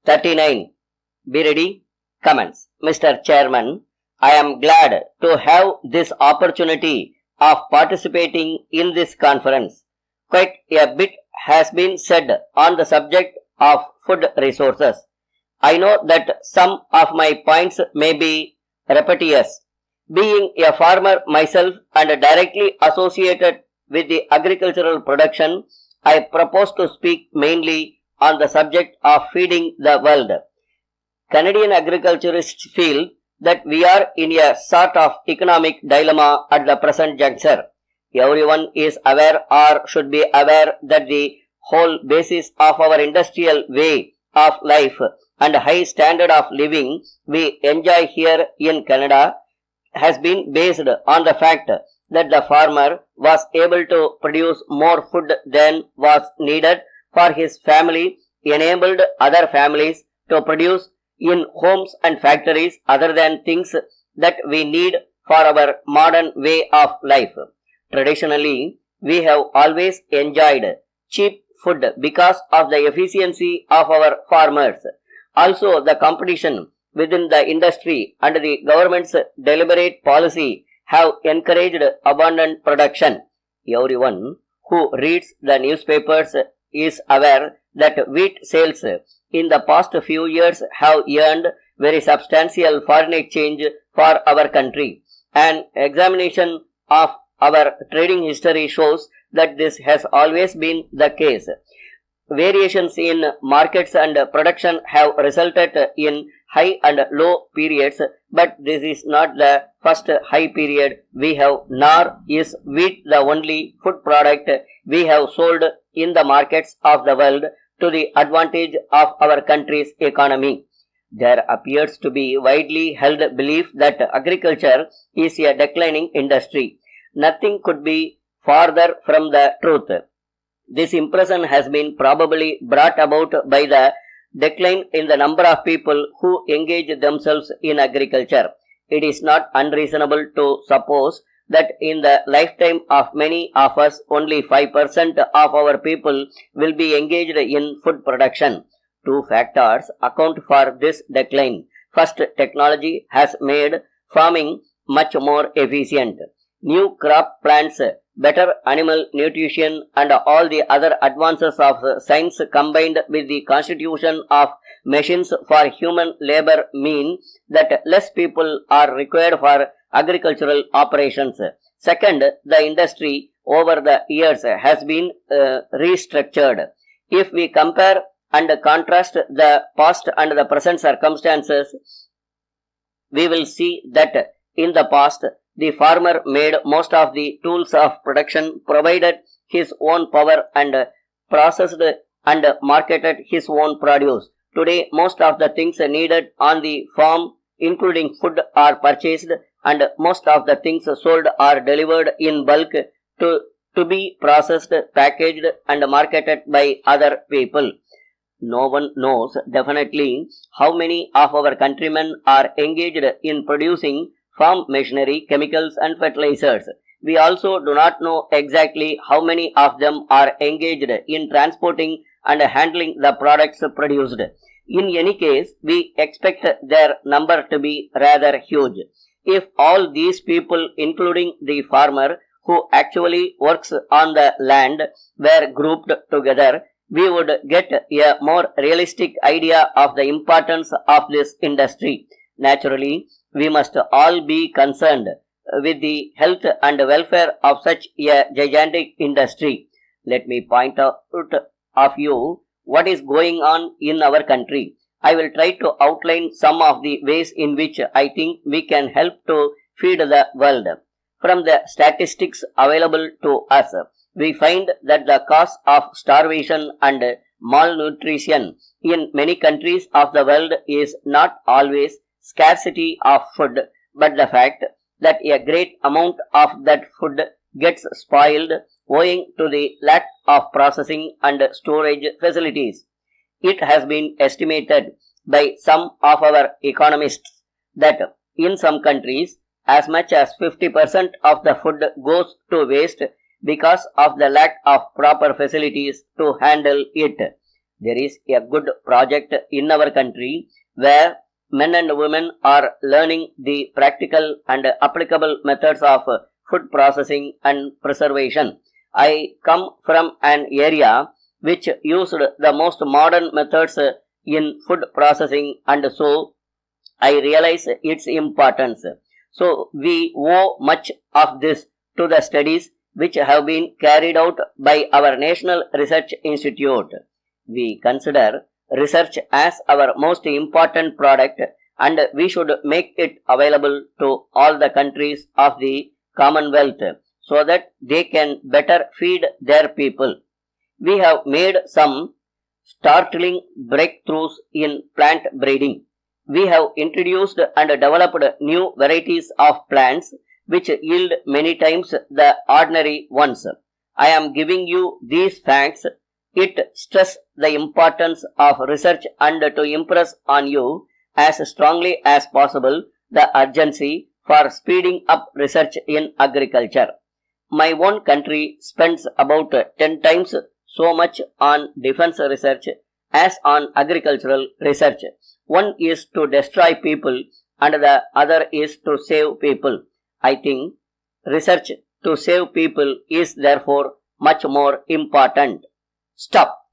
39. Be ready. Comments. Mr. Chairman, I am glad to have this opportunity of participating in this conference. Quite a bit has been said on the subject of food resources. I know that some of my points may be repetitious. Being a farmer myself and directly associated with the agricultural production, I propose to speak mainly on the subject of feeding the world. Canadian agriculturists feel that we are in a sort of economic dilemma at the present juncture. Everyone is aware or should be aware that the whole basis of our industrial way of life and high standard of living we enjoy here in Canada has been based on the fact that the farmer was able to produce more food than was needed for his family, enabled other families to produce in homes and factories other than things that we need for our modern way of life. Traditionally, we have always enjoyed cheap food because of the efficiency of our farmers. Also, the competition within the industry and the government's deliberate policy have encouraged abundant production. Everyone who reads the newspapers is aware that wheat sales in the past few years have earned very substantial foreign exchange for our country. An examination of our trading history shows that this has always been the case. Variations in markets and production have resulted in high and low periods, but this is not the first high period we have, nor is wheat the only food product we have sold in the markets of the world to the advantage of our country's economy. There appears to be widely held belief that agriculture is a declining industry. Nothing could be farther from the truth. This impression has been probably brought about by the decline in the number of people who engage themselves in agriculture. It is not unreasonable to suppose that in the lifetime of many of us, only 5% of our people will be engaged in food production. Two factors account for this decline. First, technology has made farming much more efficient. New crop plants, better animal nutrition and all the other advances of science combined with the constitution of machines for human labor mean that less people are required for agricultural operations. Second, the industry over the years has been restructured. If we compare and contrast the past and the present circumstances, we will see that in the past, the farmer made most of the tools of production, provided his own power and processed and marketed his own produce. Today, most of the things needed on the farm, including food, are purchased and most of the things sold are delivered in bulk to be processed, packaged and marketed by other people. No one knows definitely how many of our countrymen are engaged in producing farm machinery, chemicals and fertilizers. We also do not know exactly how many of them are engaged in transporting and handling the products produced. In any case, we expect their number to be rather huge. If all these people, including the farmer who actually works on the land, were grouped together, we would get a more realistic idea of the importance of this industry. Naturally, we must all be concerned with the health and welfare of such a gigantic industry. Let me point out of you what is going on in our country. I will try to outline some of the ways in which I think we can help to feed the world. From the statistics available to us, we find that the cause of starvation and malnutrition in many countries of the world is not always scarcity of food, but the fact that a great amount of that food gets spoiled owing to the lack of processing and storage facilities. It has been estimated by some of our economists that in some countries as much as 50% of the food goes to waste because of the lack of proper facilities to handle it. There is a good project in our country where men and women are learning the practical and applicable methods of food processing and preservation. I come from an area which used the most modern methods in food processing, and so I realize its importance. So we owe much of this to the studies which have been carried out by our National Research Institute. We consider research as our most important product, and we should make it available to all the countries of the Commonwealth so that they can better feed their people. We have made some startling breakthroughs in plant breeding. We have introduced and developed new varieties of plants which yield many times the ordinary ones. I am giving you these facts. It stresses the importance of research and to impress on you as strongly as possible the urgency for speeding up research in agriculture. My own country spends about 10 times so much on defense research as on agricultural research. One is to destroy people and the other is to save people. I think research to save people is therefore much more important. Stop.